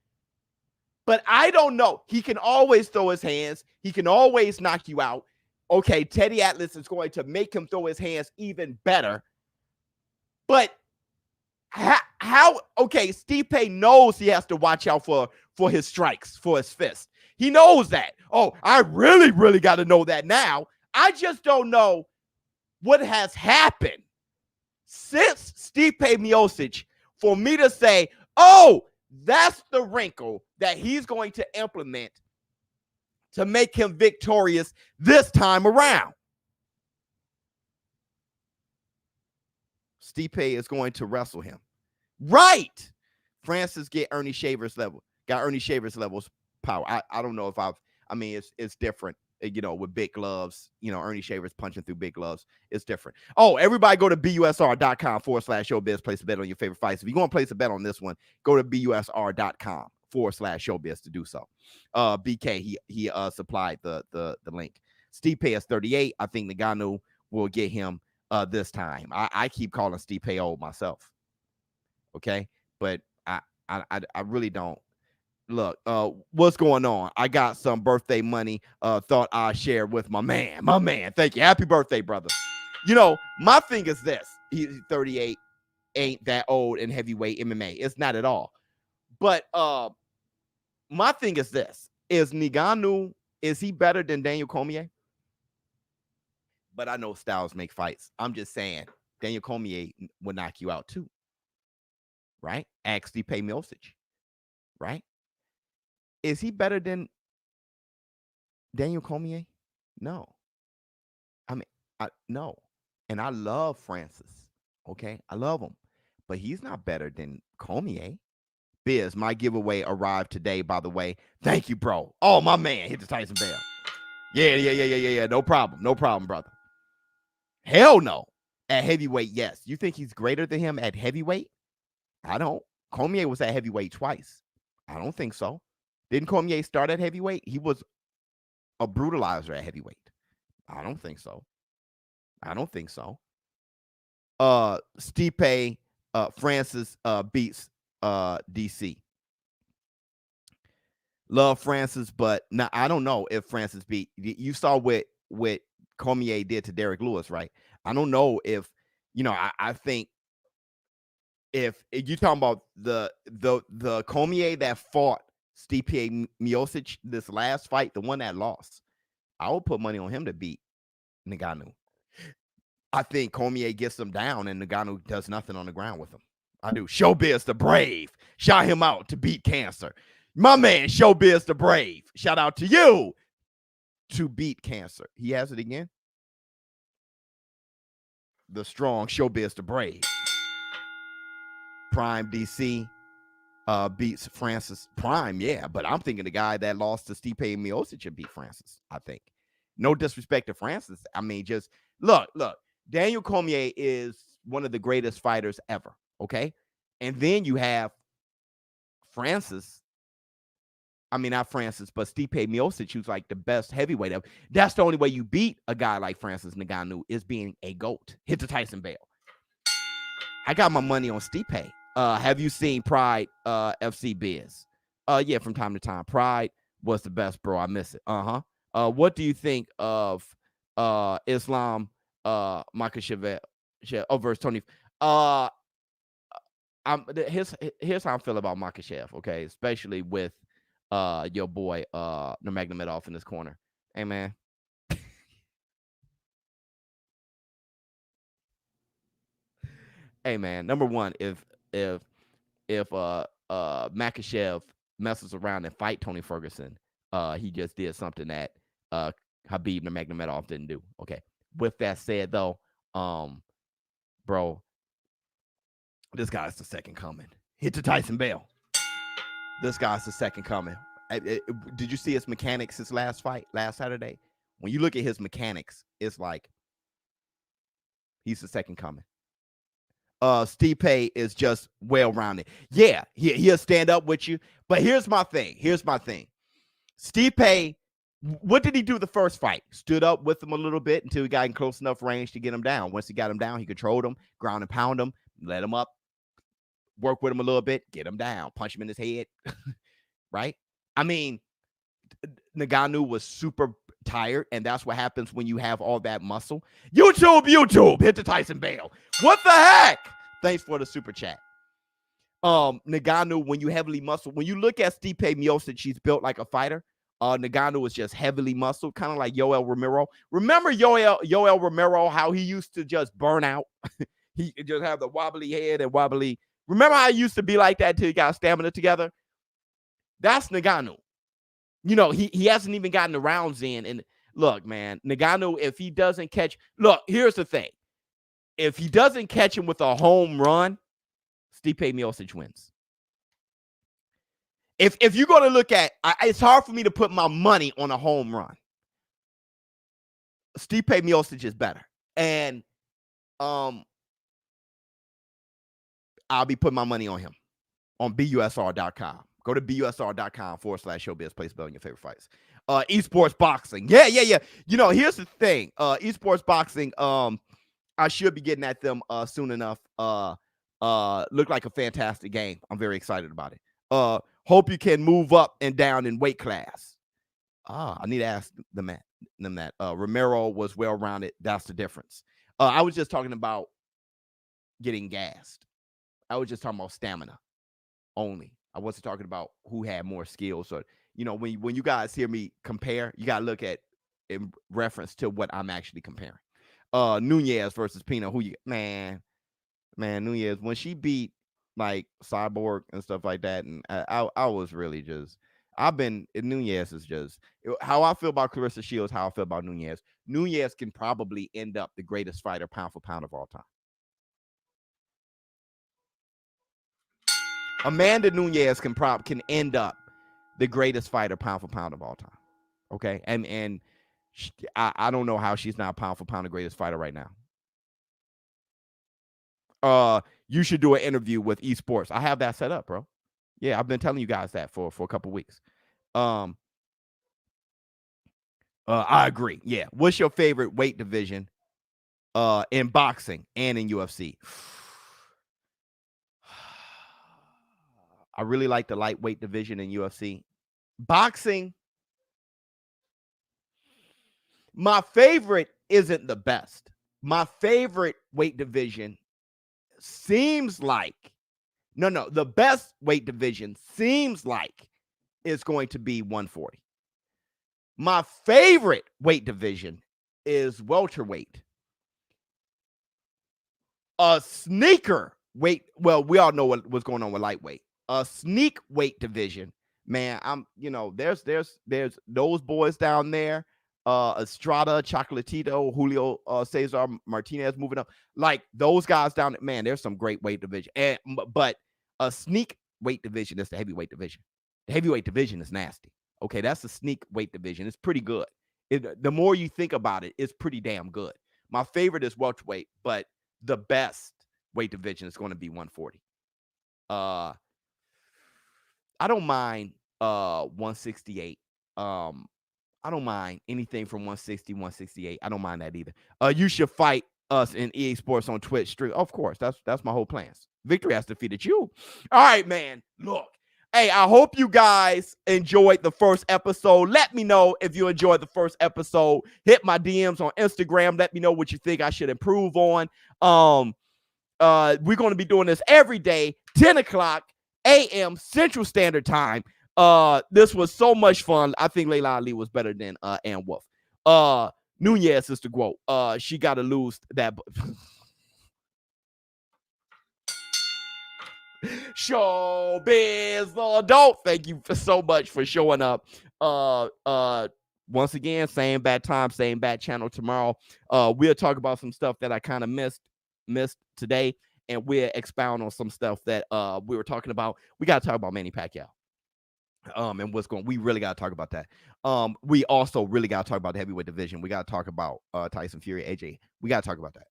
But I don't know. He can always throw his hands. He can always knock you out. Okay, Teddy Atlas is going to make him throw his hands even better. But how okay, Stipe knows he has to watch out for his strikes, for his fists. He knows that. Oh, I really, really got to know that now. I just don't know what has happened since Stipe Miocic for me to say, oh, that's the wrinkle that he's going to implement to make him victorious this time around. Stipe is going to wrestle him. Right. Francis got Ernie Shavers levels power. I don't know if it's different, you know, with big gloves, you know, Ernie Shavers punching through big gloves. It's different. Oh, everybody go to busr.com/showbiz, place a bet on your favorite fights. If you want to place a bet on this one, go to busr.com/showbiz to do so. BK, he supplied the link. Stipe is 38. I think Ngannou will get him this time. I keep calling Stipe old myself. Okay, but I really don't. Look, what's going on? I got some birthday money. Thought I'd share with my man. My man, thank you. Happy birthday, brother. You know, my thing is this: he's 38, ain't that old in heavyweight MMA. It's not at all. But my thing is this: is Ngannou, is he better than Daniel Cormier? But I know styles make fights. I'm just saying, Daniel Cormier would knock you out too. Right? Ask Stipe Miocic. Right? Is he better than Daniel Cormier? No. I mean, no. And I love Francis. Okay? I love him. But he's not better than Cormier. Biz, my giveaway arrived today, by the way. Thank you, bro. Oh, my man. Hit the Tyson bell. Yeah. No problem, brother. Hell no. At heavyweight, yes. You think he's greater than him at heavyweight? I don't. Cormier was at heavyweight twice. I don't think so. Didn't Cormier start at heavyweight? He was a brutalizer at heavyweight. I don't think so. Stipe Francis beats DC. Love Francis, but now I don't know if Francis beat. You saw what Cormier did to Derek Lewis, right? I don't know if, you know, I think if you talking about the Cormier that fought Stipe Miocic this last fight, the one that lost, I would put money on him to beat Ngannou. I think Cormier gets him down and Ngannou does nothing on the ground with him. I do. ShowBizz the Brave. Shout him out to beat cancer. My man, ShowBizz the Brave. Shout out to you to beat cancer. He has it again. The strong ShowBizz the Brave. Prime DC beats Francis. Prime, yeah, but I'm thinking the guy that lost to Stipe Miocic should beat Francis, I think. No disrespect to Francis. I mean, just look. Daniel Cormier is one of the greatest fighters ever, okay? And then you have Francis. I mean, not Francis, but Stipe Miocic, who's like the best heavyweight ever. That's the only way you beat a guy like Francis Ngannou, is being a GOAT. Hit the Tyson bell. I got my money on Stipe. Have you seen Pride FC Biz? Yeah, from time to time. Pride was the best, bro. I miss it. What do you think of Islam Makhachev versus Tony? Here's how I feel about Makhachev, okay? Especially with your boy Nurmagomedov in this corner. Hey, man. Hey man, number one, if Makhachev messes around and fight Tony Ferguson, he just did something that Khabib Nurmagomedov didn't do. Okay. With that said, though, bro, this guy's the second coming. Hit to Tyson Bale. This guy's the second coming. Did you see his mechanics his last fight last Saturday? When you look at his mechanics, it's like he's the second coming. Stipe is just well-rounded. Yeah, he'll stand up with you. But here's my thing. Stipe, what did he do the first fight? Stood up with him a little bit until he got in close enough range to get him down. Once he got him down, he controlled him, ground and pound him, let him up, work with him a little bit, get him down, punch him in his head. Right? I mean, Ngannou was super tired, and that's what happens when you have all that muscle. YouTube, hit the Tyson Bale. What the heck? Thanks for the super chat. Ngannou, when you heavily muscle, when you look at Stipe Miocic, she's built like a fighter. Ngannou is just heavily muscled, kind of like Yoel Romero. Remember Yoel Romero, how he used to just burn out? He just have the wobbly head and wobbly. Remember how he used to be like that till he got stamina together? That's Ngannou. You know, he hasn't even gotten the rounds in. And look, man, Ngannou, if he doesn't catch, look, here's the thing. If he doesn't catch him with a home run, Stipe Miocic wins. If you're going to look at, it's hard for me to put my money on a home run. Stipe Miocic is better. And I'll be putting my money on him on BUSR.com. Go to BUSR.com/ShowBizz. Place bet on your favorite fights. Esports boxing. Yeah. You know, here's the thing. Esports boxing, I should be getting at them soon enough. Look like a fantastic game. I'm very excited about it. Hope you can move up and down in weight class. I need to ask them that. Romero was well-rounded. That's the difference. I was just talking about getting gassed. I was just talking about stamina only. I wasn't talking about who had more skills. So, you know, when you guys hear me compare, you got to look at in reference to what I'm actually comparing. Nunez versus Pina. Man, Nunez, when she beat like Cyborg and stuff like that, and I was really just, Nunez is just, how I feel about Clarissa Shields, how I feel about Nunez. Nunez can probably end up the greatest fighter pound for pound of all time. Amanda Nunez can end up the greatest fighter pound for pound of all time. Okay, and I don't know how she's not pound for pound the greatest fighter right now. You should do an interview with esports. I have that set up, bro. Yeah, I've been telling you guys that for a couple weeks. I agree. Yeah. What's your favorite weight division in boxing and in UFC? I really like the lightweight division in UFC. Boxing, my favorite isn't the best. My favorite weight division seems like, the best weight division seems like it's going to be 140. My favorite weight division is welterweight. A sneaker weight, well, we all know what's going on with lightweight. A sneak weight division, man, there's those boys down there, Estrada, Chocolatito, Julio Cesar Martinez moving up, like those guys down there, man, there's some great weight division. But a sneak weight division is the heavyweight division. The heavyweight division is nasty. Okay, that's the sneak weight division. It's pretty good. The more you think about it, it's pretty damn good. My favorite is welterweight, but the best weight division is going to be 140. I don't mind 168. I don't mind anything from 160, 168. I don't mind that either. You should fight us in EA Sports on Twitch stream. Of course, that's my whole plans. Victory has defeated you. All right, man. Look. Hey, I hope you guys enjoyed the first episode. Let me know if you enjoyed the first episode. Hit my DMs on Instagram. Let me know what you think I should improve on. We're going to be doing this every day, 10 o'clock a.m. Central Standard Time. This was so much fun. I think Layla Ali was better than Ann Wolf. Nunez is the GOAT. She got to lose that. ShowBizz Adult. Thank you so much for showing up. Once again, same bad time, same bad channel tomorrow. We'll talk about some stuff that I kind of missed today, and we'll expound on some stuff that we were talking about. We got to talk about Manny Pacquiao. And what's going, we really got to talk about that. We also really got to talk about the heavyweight division. We got to talk about Tyson Fury, AJ. We got to talk about that.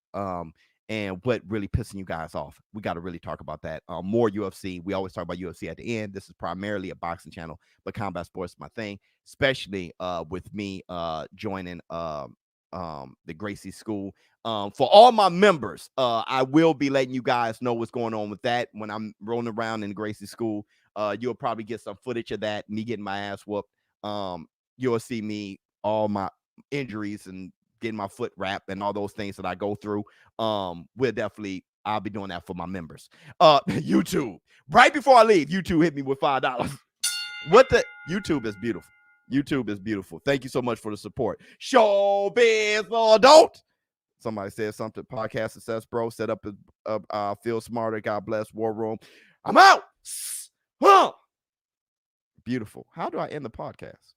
And what really pissing you guys off. We got to really talk about that. More UFC. We always talk about UFC at the end. This is primarily a boxing channel, but combat sports is my thing, especially with me joining the Gracie School. For all my members, I will be letting you guys know what's going on with that when I'm rolling around in Gracie School. You'll probably get some footage of that, me getting my ass whooped. You'll see me, all my injuries and getting my foot wrapped and all those things that I go through. I'll be doing that for my members. YouTube, right before I leave, YouTube hit me with $5. What the? YouTube is beautiful. YouTube is beautiful. Thank you so much for the support. ShowBizz Adult. Somebody said something. Podcast success, bro. Set up feel smarter. God bless. War Room. I'm out. Huh. Beautiful. How do I end the podcast?